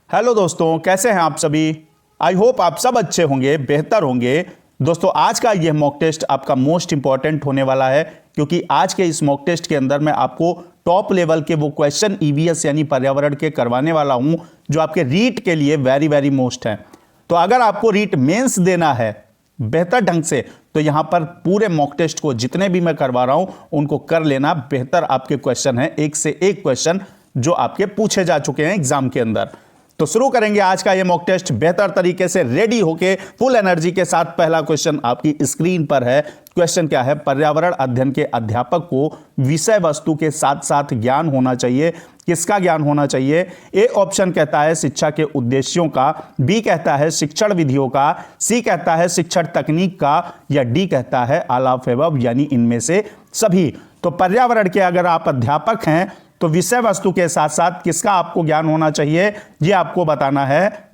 Hello दोस्तों, कैसे हैं आप सभी। आई होप आप सब अच्छे होंगे, बेहतर होंगे। दोस्तों, आज का यह मॉक टेस्ट आपका मोस्ट इंपॉर्टेंट होने वाला है, क्योंकि आज के इस मॉक टेस्ट के अंदर मैं आपको टॉप लेवल के वो क्वेश्चन ईवीएस यानी पर्यावरण के करवाने वाला हूं, जो आपके रीट के लिए वेरी वेरी मोस्ट हैं। तो अगर आपको रीट मेंस देना है बेहतर ढंग से, तो यहां पर पूरे मॉक टेस्ट को जितने भी मैं करवा रहा हूं उनको कर लेना। बेहतर आपके क्वेश्चन हैं, एक से एक क्वेश्चन जो आपके पूछे जा चुके हैं एग्जाम के अंदर। तो शुरू करेंगे आज का ये मॉक टेस्ट बेहतर तरीके से, रेडी होके फुल एनर्जी के साथ। पहला क्वेश्चन आपकी स्क्रीन पर है। क्वेश्चन क्या है? पर्यावरण अध्ययन के अध्यापक को विषय वस्तु के साथ साथ ज्ञान होना चाहिए। किसका ज्ञान होना चाहिए? ए ऑप्शन कहता है शिक्षा के उद्देश्यों का, बी कहता है शिक्षण विधियों का, सी कहता है शिक्षण तकनीक का, या डी कहता है ऑल ऑफ एबव यानी इनमें से सभी। तो पर्यावरण के अगर आप अध्यापक हैं तो विषय वस्तु के साथ साथ किसका आपको ज्ञान होना चाहिए, यह आपको बताना है।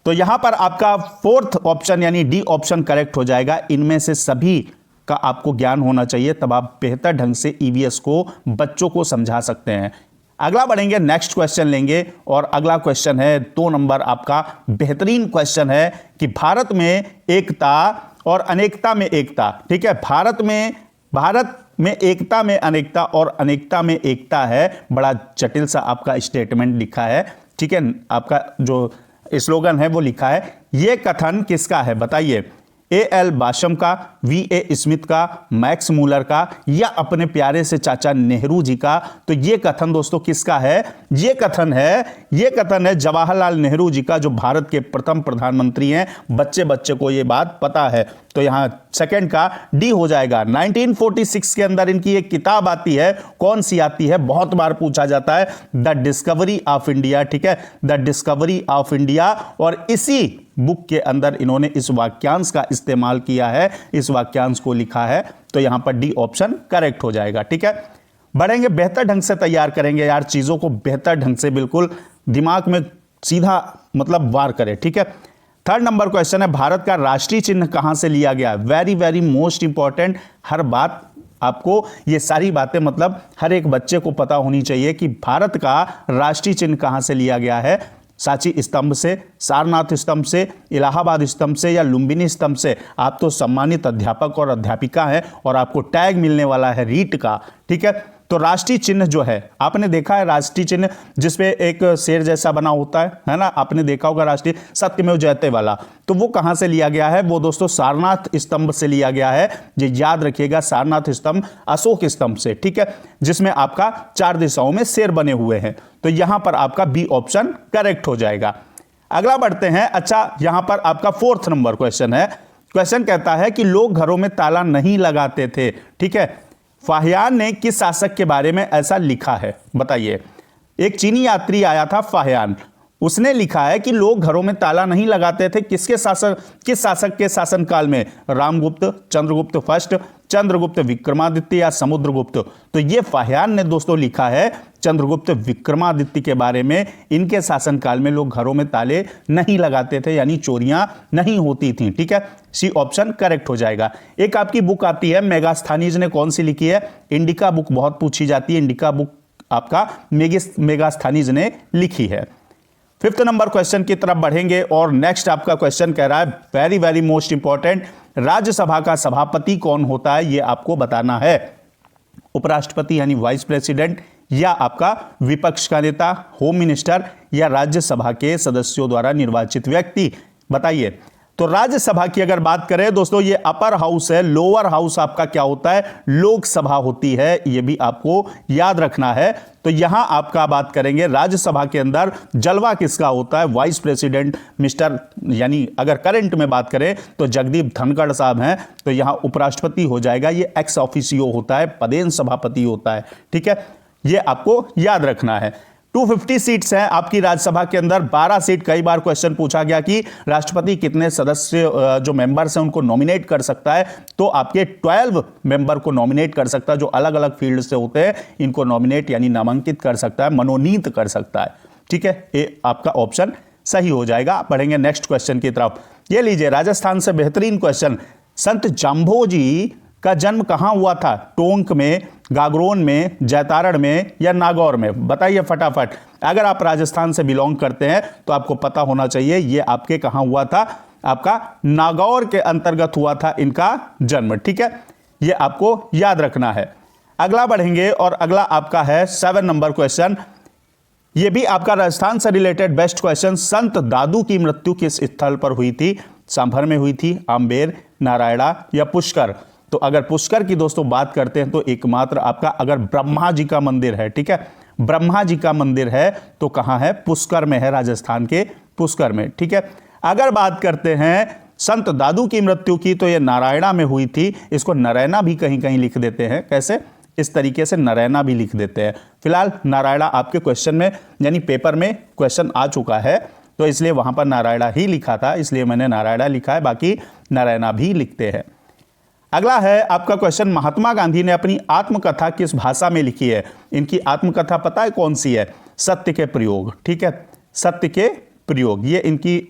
तो यहां पर आपका फोर्थ ऑप्शन यानी डी ऑप्शन करेक्ट हो जाएगा। इनमें से सभी का आपको ज्ञान होना चाहिए, तब आप बेहतर ढंग से ईवीएस को बच्चों को समझा सकते हैं। अगला बढ़ेंगे, नेक्स्ट क्वेश्चन लेंगे, और अगला क्वेश्चन है 2 नंबर आपका बेहतरीन क्वेश्चन है कि भारत में एकता और अनेकता में एकता। ठीक है, भारत में एकता में अनेकता और अनेकता में एकता है। बड़ा जटिल सा आपका स्टेटमेंट लिखा है। ठीक है, आपका जो स्लोगन है वो लिखा है। यह कथन किसका है बताइए? ए.एल. बाशम का, वी.ए. स्मिथ का, मैक्स मूलर का, या अपने प्यारे से चाचा नेहरू जी का? तो यह कथन दोस्तों किसका है? यह कथन है जवाहरलाल नेहरू जी का, जो भारत के प्रथम प्रधानमंत्री हैं। बच्चे बच्चे को यह बात पता है। तो यहां सेकंड का डी हो जाएगा। 1946 के अंदर इनकी एक किताब आती है। कौन सी आती है? बहुत बार पूछा जाता है, द डिस्कवरी ऑफ इंडिया। ठीक है, द डिस्कवरी ऑफ इंडिया। और इसी बुक के अंदर इन्होंने इस वाक्यांश का इस्तेमाल किया है, इस वाक्यांश को लिखा है। तो यहां पर डी ऑप्शन करेक्ट हो जाएगा। ठीक है, बढ़ेंगे, बेहतर ढंग से तैयार करेंगे यार, चीजों को बेहतर ढंग से बिल्कुल दिमाग में सीधा मतलब वार करें। ठीक है, थर्ड नंबर क्वेश्चन है, भारत का राष्ट्रीय चिन्ह कहां से लिया गया? Very very most important. हर बात आपको, ये सारी बातें मतलब हर एक बच्चे को पता होनी चाहिए कि भारत का राष्ट्रीय चिन्ह कहां से लिया गया है। सांची स्तंभ से, सारनाथ स्तंभ से, इलाहाबाद स्तंभ से, या लुम्बिनी स्तंभ से? आप तो सम्मानित अध्यापक और अध्यापिका हैं और आपको टैग मिलने वाला है रीट का। ठीक है, तो राष्ट्रीय चिन्ह जो है, आपने देखा है राष्ट्रीय चिन्ह जिसपे एक शेर जैसा बना होता है ना? आपने देखा होगा राष्ट्रीय सत्यमेव जयते वाला। तो वो कहां से लिया गया है? वो दोस्तों सारनाथ स्तंभ से लिया गया है। ये याद रखिएगा, सारनाथ स्तंभ अशोक स्तंभ से। ठीक है, जिसमें आपका 4 दिशाओं में शेर बने हुए हैं। तो यहां पर आपका बी ऑप्शन करेक्ट हो जाएगा। अगला बढ़ते हैं। अच्छा, यहां पर आपका 4th नंबर क्वेश्चन है। क्वेश्चन कहता है कि लोग घरों में ताला नहीं लगाते थे। ठीक है, फाहियान ने किस शासक के बारे में ऐसा लिखा है बताइए? एक चीनी यात्री आया था फाहियान, उसने लिखा है कि लोग घरों में ताला नहीं लगाते थे। किस शासक के शासनकाल में? रामगुप्त, चंद्रगुप्त फर्स्ट, चंद्रगुप्त विक्रमादित्य, या समुद्रगुप्त? तो ये फाहियान ने दोस्तों लिखा है चंद्रगुप्त विक्रमादित्य के बारे में। इनके शासनकाल में लोग घरों में ताले नहीं लगाते थे, यानी चोरियां नहीं होती थी। ठीक है, सी ऑप्शन करेक्ट हो जाएगा। एक आपकी बुक आती है मेगास्थनीज ने, कौन सी लिखी है? इंडिका बुक बहुत पूछी जाती है। इंडिका बुक आपका मेगास्थनीज ने लिखी है। 5th नंबर क्वेश्चन की तरफ बढ़ेंगे, और नेक्स्ट आपका क्वेश्चन कह रहा है very very most important, Rajya Sabha का सभापति कौन होता है? यह आपको बताना है। उपराष्ट्रपति यानी वाइस प्रेसिडेंट, या आपका विपक्ष का नेता, होम मिनिस्टर, या राज्यसभा के सदस्यों द्वारा निर्वाचित व्यक्ति? बताइए। तो राज्यसभा की अगर बात करें दोस्तों, ये अपर हाउस है। लोअर हाउस आपका क्या होता है? लोकसभा होती है। ये भी आपको याद रखना है। तो यहां आपका बात करेंगे राज्यसभा के अंदर जलवा किसका होता है? वाइस प्रेसिडेंट मिस्टर, यानी अगर करंट में बात करें तो जगदीप धनखड़ साहब हैं। तो यहां उपराष्ट्रपति हो जाएगा। ये एक्स ऑफिसियो होता है, पदेन सभापति होता है। ठीक है, ये आपको याद रखना है। 250 सीट्स हैं आपकी राज्यसभा के अंदर। 12 सीट, कई बार क्वेश्चन पूछा गया कि राष्ट्रपति कितने सदस्य जो मेंबर्स हैं उनको नॉमिनेट कर सकता है। तो आपके 12 मेंबर को नॉमिनेट कर सकता है, जो अलग अलग फील्ड से होते हैं। इनको नॉमिनेट यानी नामांकित कर सकता है, मनोनीत कर सकता है। ठीक है, ये आपका ऑप्शन सही हो जाएगा। बढ़ेंगे नेक्स्ट क्वेश्चन की तरफ। ये लीजिए, राजस्थान से बेहतरीन क्वेश्चन। संत जाम्भोजी का जन्म कहां हुआ था? टोंक में, गागरोन में, जैतारण में, या नागौर में? बताइए फटाफट। अगर आप राजस्थान से बिलोंग करते हैं तो आपको पता होना चाहिए ये आपके कहां हुआ था, आपका नागौर के अंतर्गत हुआ था इनका जन्म। ठीक है, ये आपको याद रखना है। अगला बढ़ेंगे और अगला आपका है 7 नंबर क्वेश्चन। ये भी आपका राजस्थान से रिलेटेड बेस्ट क्वेश्चन। संत दादू की मृत्यु किस स्थल पर हुई थी? सांभर में हुई थी, आम्बेर, नारायणा या पुष्कर? तो अगर पुष्कर की दोस्तों बात करते हैं तो एकमात्र आपका अगर ब्रह्मा जी का मंदिर है, ठीक है, ब्रह्मा जी का मंदिर है तो कहां है? पुष्कर में है, राजस्थान के पुष्कर में। ठीक है, अगर बात करते हैं संत दादू की मृत्यु की तो यह नारायणा में हुई थी। इसको नरैना भी कहीं कहीं लिख देते हैं। कैसे? इस तरीके से नरैना भी लिख देते हैं। फिलहाल नारायणा आपके क्वेश्चन में यानी पेपर में क्वेश्चन आ चुका है तो इसलिए वहां पर नारायणा ही लिखा था, इसलिए मैंने नारायणा लिखा है, बाकी नरैना भी लिखते हैं। अगला है आपका क्वेश्चन, महात्मा गांधी ने अपनी आत्मकथा किस भाषा में लिखी है? इनकी आत्मकथा पता है कौन सी है? सत्य के प्रयोग। ठीक है, सत्य के प्रयोग, ये इनकी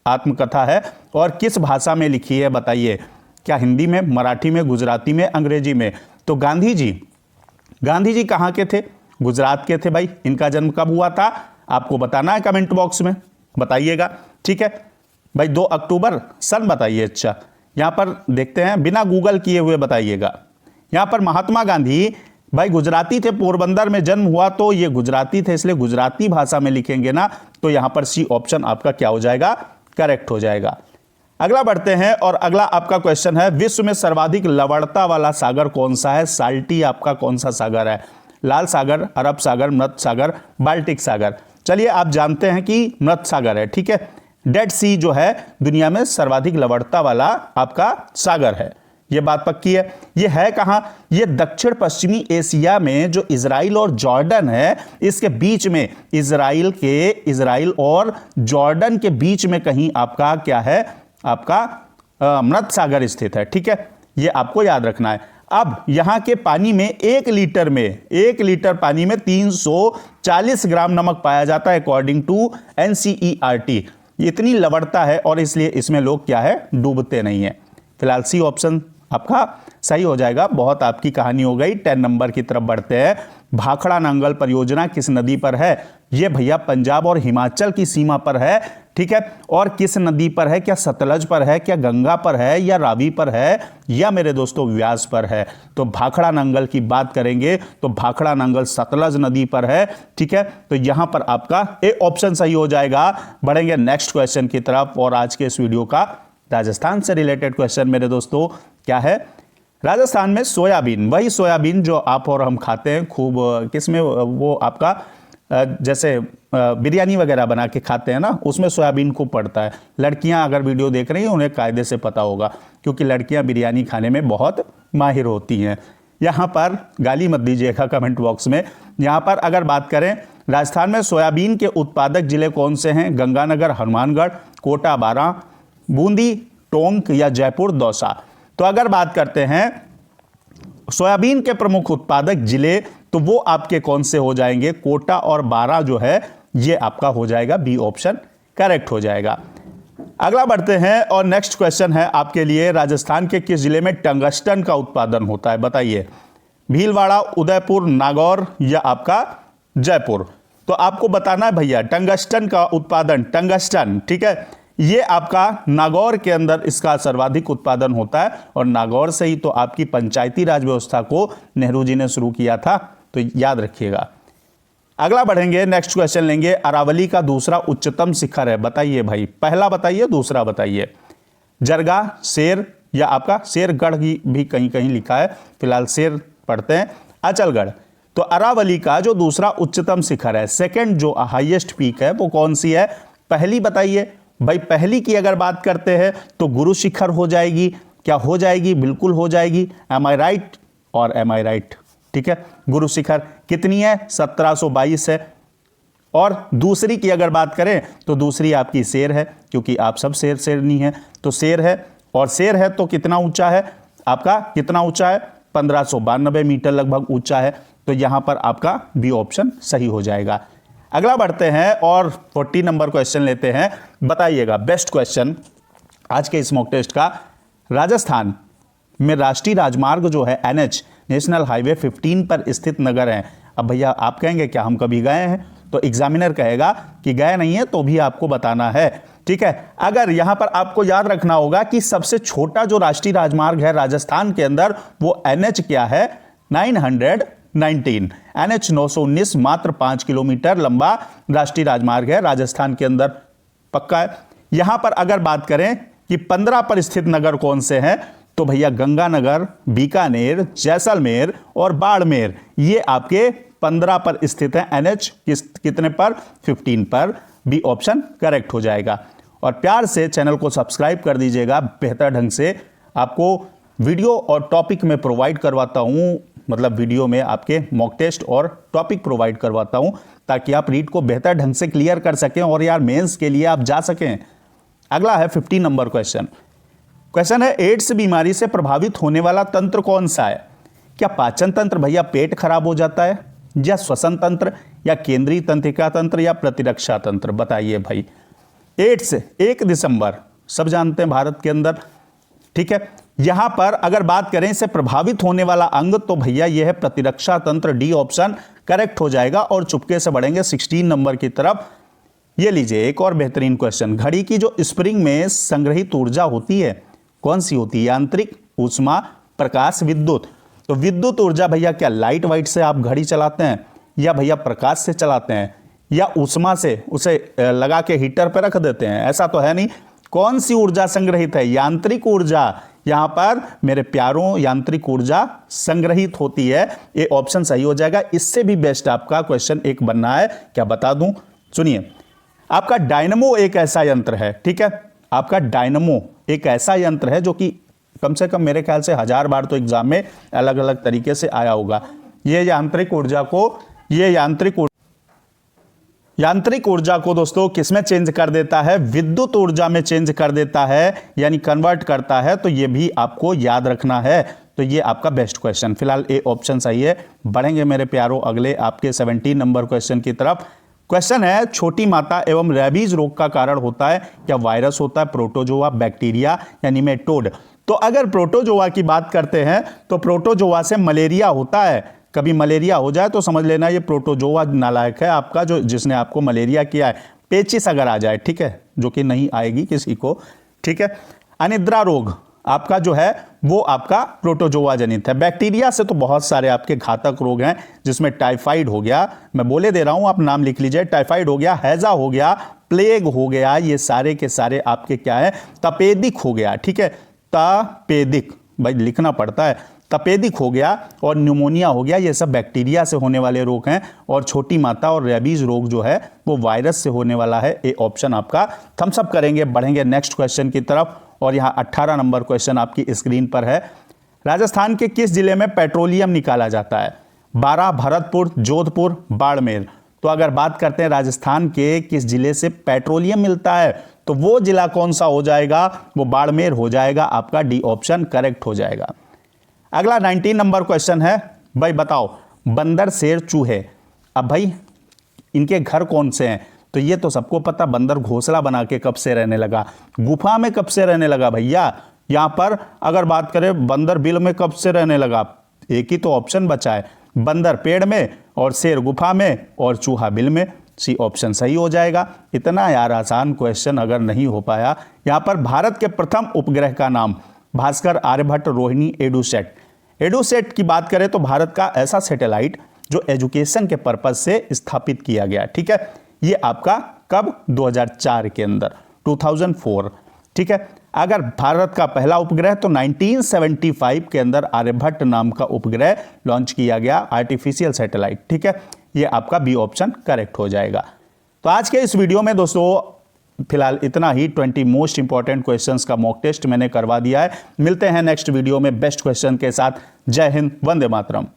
आत्मकथा है। और किस भाषा में लिखी है बताइए? क्या हिंदी में, मराठी में, गुजराती में, अंग्रेजी में? तो गांधी जी कहां के थे? गुजरात के थे भाई। इनका जन्म कब हुआ था आपको बताना है, कमेंट बॉक्स में बताइएगा। ठीक है भाई, 2 अक्टूबर सन बताइए। अच्छा, यहां पर देखते हैं, बिना गूगल किए हुए बताइएगा। यहां पर महात्मा गांधी भाई गुजराती थे, पोरबंदर में जन्म हुआ तो ये गुजराती थे, इसलिए गुजराती भाषा में लिखेंगे ना तो यहां पर सी ऑप्शन आपका क्या हो जाएगा? करेक्ट हो जाएगा। अगला बढ़ते हैं और अगला आपका क्वेश्चन है, विश्व में सर्वाधिक लवणता वाला सागर कौन सा है? साल्टी आपका कौन सा सागर है? लाल सागर, अरब सागर, मृत सागर, बाल्टिक सागर? चलिए आप जानते हैं कि मृत सागर है। ठीक है, डेड सी जो है दुनिया में सर्वाधिक लवणता वाला आपका सागर है, यह बात पक्की है। यह है कहां? यह दक्षिण पश्चिमी एशिया में जो इजराइल और जॉर्डन है, इसके बीच में, इजराइल और जॉर्डन के बीच में कहीं आपका क्या है? आपका मृत सागर स्थित है। ठीक है, यह आपको याद रखना है। अब यहां के पानी में 1 लीटर पानी में 340 ग्राम नमक पाया जाता है अकॉर्डिंग टू NCERT। इतनी लवणता है और इसलिए इसमें लोग क्या है? डूबते नहीं है। फिलहाल सी ऑप्शन आपका सही हो जाएगा। बहुत आपकी कहानी हो गई। 10 नंबर की तरफ बढ़ते हैं। भाखड़ा नांगल परियोजना किस नदी पर है? यह भैया पंजाब और हिमाचल की सीमा पर है। ठीक है, और किस नदी पर है? क्या सतलज पर है, क्या गंगा पर है, या रावी पर है, या मेरे दोस्तों व्यास पर है? तो भाखड़ा नांगल की बात करेंगे तो भाखड़ा नांगल सतलज नदी पर है। ठीक है, तो यहां पर आपका ए ऑप्शन सही हो जाएगा। बढ़ेंगे नेक्स्ट क्वेश्चन की तरफ और आज के इस वीडियो का राजस्थान से रिलेटेड क्वेश्चन मेरे दोस्तों क्या है? राजस्थान में सोयाबीन, वही सोयाबीन जो आप और हम खाते हैं खूब, किसमें? वो आपका जैसे बिरयानी वगैरह बना के खाते हैं ना, उसमें सोयाबीन खूब पड़ता है। लड़कियां अगर वीडियो देख रही हैं उन्हें कायदे से पता होगा, क्योंकि लड़कियां बिरयानी खाने में बहुत माहिर होती हैं। यहां पर गाली मत दीजिएगा कमेंट बॉक्स में। यहां पर अगर बात करें राजस्थान में सोयाबीन के उत्पादक जिले कौन से हैं? गंगानगर, हनुमानगढ़, कोटा, बारां, बूंदी, टोंक या जयपुर, दौसा? तो अगर बात करते हैं सोयाबीन के प्रमुख उत्पादक जिले तो वो आपके कौन से हो जाएंगे? कोटा और बारां जो है ये आपका हो जाएगा, बी ऑप्शन करेक्ट हो जाएगा। अगला बढ़ते हैं और नेक्स्ट क्वेश्चन है आपके लिए, राजस्थान के किस जिले में टंगस्टन का उत्पादन होता है? बताइए। भीलवाड़ा, उदयपुर, नागौर या आपका जयपुर? तो आपको बताना है भैया टंगस्टन का उत्पादन, टंगस्टन, ठीक है, ये आपका नागौर के अंदर इसका सर्वाधिक उत्पादन होता है और नागौर से ही तो आपकी पंचायती राज व्यवस्था को नेहरू जी ने शुरू किया था, तो याद रखिएगा। अगला बढ़ेंगे, नेक्स्ट क्वेश्चन लेंगे, अरावली का दूसरा उच्चतम शिखर है? बताइए भाई, पहला बताइए, दूसरा बताइए। जरगा, शेर या आपका शेरगढ़ भी कहीं कहीं लिखा है, फिलहाल शेर पढ़ते हैं, अचलगढ़। तो अरावली का जो दूसरा उच्चतम शिखर है, सेकंड जो हाईएस्ट पीक है, वो कौन सी है? पहली बताइए भाई। पहली की अगर बात करते हैं तो गुरु शिखर हो जाएगी। क्या हो जाएगी? बिल्कुल हो जाएगी। एम आई राइट और एम आई राइट? ठीक है, गुरु शिखर कितनी है? 1722 है। और दूसरी की अगर बात करें तो दूसरी आपकी शेर है, क्योंकि आप सब शेर शेरनी है, तो शेर है। और शेर है तो कितना ऊंचा है आपका? कितना ऊंचा है? 1592 मीटर लगभग ऊंचा है। तो यहां पर आपका बी ऑप्शन सही हो जाएगा। अगला बढ़ते हैं और 40 नंबर क्वेश्चन लेते हैं। बताइएगा बेस्ट क्वेश्चन आज के इस मॉक टेस्ट का, राजस्थान में राष्ट्रीय राजमार्ग जो है NH नेशनल हाईवे 15 पर स्थित नगर है। अब भैया आप कहेंगे क्या हम कभी गए हैं? तो एग्जामिनर कहेगा कि गए नहीं है तो भी आपको बताना है। ठीक है, अगर यहां पर आपको याद रखना होगा कि सबसे छोटा जो राष्ट्रीय राजमार्ग है राजस्थान के अंदर वो NH क्या है, 919। NH 919 मात्र 5 किलोमीटर लंबा राष्ट्रीय राजमार्ग है राजस्थान के अंदर, पक्का है। यहां पर अगर बात करें कि 15 पर स्थित नगर कौन से हैं, तो भैया गंगानगर, बीकानेर, जैसलमेर और बाड़मेर, ये आपके 15 पर स्थित है। NH कितने पर, 15 पर, बी ऑप्शन करेक्ट हो जाएगा। और प्यार से चैनल को सब्सक्राइब कर दीजिएगा, बेहतर ढंग से आपको वीडियो और टॉपिक में प्रोवाइड करवाता हूं, मतलब वीडियो में आपके मॉक टेस्ट और टॉपिक प्रोवाइड करवाता हूं ताकि आप रीड को बेहतर ढंग से क्लियर कर सकें और यार मेंस के लिए आप जा सकें। अगला है 15 नंबर क्वेश्चन है एड्स बीमारी से प्रभावित होने वाला तंत्र कौन सा है? क्या पाचन तंत्र भैया, पेट खराब हो जाता है, या श्वसन तंत्र, या केंद्रीय तंत्रिका तंत्र, या प्रतिरक्षा तंत्र? बताइए भाई। एड्स 1 दिसंबर सब जानते हैं भारत के अंदर। ठीक है, यहां पर अगर बात करें इससे प्रभावित होने वाला अंग, तो भैया यह है प्रतिरक्षा तंत्र, डी ऑप्शन करेक्ट हो जाएगा। और चुपके से बढ़ेंगे 16 नंबर की तरफ। ये लीजिए एक और बेहतरीन क्वेश्चन। घड़ी की जो स्प्रिंग में संग्रहित ऊर्जा होती है कौन सी होती है? यांत्रिक, ऊष्मा, प्रकाश, विद्युत। तो विद्युत ऊर्जा भैया क्या लाइट वाइट से आप घड़ी चलाते हैं, या भैया प्रकाश से चलाते हैं, या ऊष्मा से उसे लगा के हीटर पर रख देते हैं? ऐसा तो है नहीं। कौन सी ऊर्जा संग्रहित है? यांत्रिक ऊर्जा। यहां पर मेरे प्यारों यांत्रिक ऊर्जा संग्रहित होती है, ये ऑप्शन सही हो जाएगा। इससे भी बेस्ट आपका क्वेश्चन एक बनना है, क्या बता दूं? सुनिए, आपका डायनमो एक ऐसा यंत्र है, ठीक है, आपका डायनमो एक ऐसा यंत्र है जो कि कम से कम मेरे ख्याल से 1000 बार तो एग्जाम में अलग अलग तरीके से आया होगा। ये यांत्रिक ऊर्जा को दोस्तों किसमें चेंज कर देता है? विद्युत ऊर्जा में चेंज कर देता है, यानी कन्वर्ट करता है। तो ये भी आपको याद रखना है। तो ये आपका बेस्ट क्वेश्चन, फिलहाल ए ऑप्शन सही है। बढ़ेंगे मेरे प्यारों अगले आपके 17 नंबर क्वेश्चन की तरफ। क्वेश्चन है छोटी माता एवं रेबीज रोग का कारण होता है क्या? वायरस होता है, प्रोटोजोआ, बैक्टीरिया या निमेटोड? तो अगर प्रोटोजोआ की बात करते हैं तो प्रोटोजोआ से मलेरिया होता है। कभी मलेरिया हो जाए तो समझ लेना ये प्रोटोजोआ नालायक है आपका, जो जिसने आपको मलेरिया किया है। पेचिस अगर आ जाए, ठीक है, जो कि नहीं आएगी किसी को, ठीक है। अनिद्रा रोग आपका जो है वो आपका प्रोटोजोआ जनित है। बैक्टीरिया से तो बहुत सारे आपके घातक रोग हैं, जिसमें टाइफाइड हो गया, मैं बोले दे रहा हूं, आप नाम लिख लीजिए। टाइफाइड हो गया, हैजा हो गया, प्लेग हो गया, ये सारे के सारे आपके क्या है? तपेदिक हो गया, ठीक है, तपेदिक भाई लिखना पड़ता है, तपेदिक हो गया, और न्यूमोनिया हो गया। ये सब बैक्टीरिया से होने वाले रोग हैं। और छोटी माता और रेबीज रोग जो है वो वायरस से होने वाला है। ए ऑप्शन आपका थम्स अप करेंगे। बढ़ेंगे नेक्स्ट क्वेश्चन की तरफ। और यहाँ 18 नंबर क्वेश्चन आपकी स्क्रीन पर है। राजस्थान के किस जिले में पेट्रोलियम निकाला जाता है? बारां, भरतपुर, जोधपुर, बाड़मेर। तो अगर बात करते हैं राजस्थान के किस जिले से पेट्रोलियम मिलता है, तो वो जिला कौन सा हो जाएगा? वो बाड़मेर हो जाएगा। आपका डी ऑप्शन करेक्ट हो जाएगा। अगला 19 नंबर क्वेश्चन है। भाई बताओ, बंदर, शेर, चूहे, अब भाई इनके घर कौन से हैं? तो ये तो सबको पता, बंदर घोंसला बना के कब से रहने लगा, गुफा में कब से रहने लगा भैया। यहां पर अगर बात करें बंदर बिल में कब से रहने लगा, एक ही तो ऑप्शन बचा है, बंदर पेड़ में, और शेर गुफा में, और चूहा बिल में। सी ऑप्शन सही हो जाएगा। इतना यार आसान क्वेश्चन अगर नहीं हो पाया। यहां पर भारत के प्रथम उपग्रह का नाम भास्कर, आर्यभट्ट, रोहिणी, एडुसेट। एडुसेट की बात करें तो भारत का ऐसा सैटेलाइट जो एजुकेशन के पर्पज से स्थापित किया गया, ठीक है। ये आपका कब? 2004 के अंदर, 2004, ठीक है। अगर भारत का पहला उपग्रह तो 1975 के अंदर आर्यभट्ट नाम का उपग्रह लॉन्च किया गया, आर्टिफिशियल सैटेलाइट, ठीक है। ये आपका बी ऑप्शन करेक्ट हो जाएगा। तो आज के इस वीडियो में दोस्तों फिलहाल इतना ही। 20 मोस्ट इंपॉर्टेंट क्वेश्चंस का मॉक टेस्ट मैंने करवा दिया है। मिलते हैं नेक्स्ट वीडियो में बेस्ट क्वेश्चन के साथ। जय हिंद, वंदे मातरम।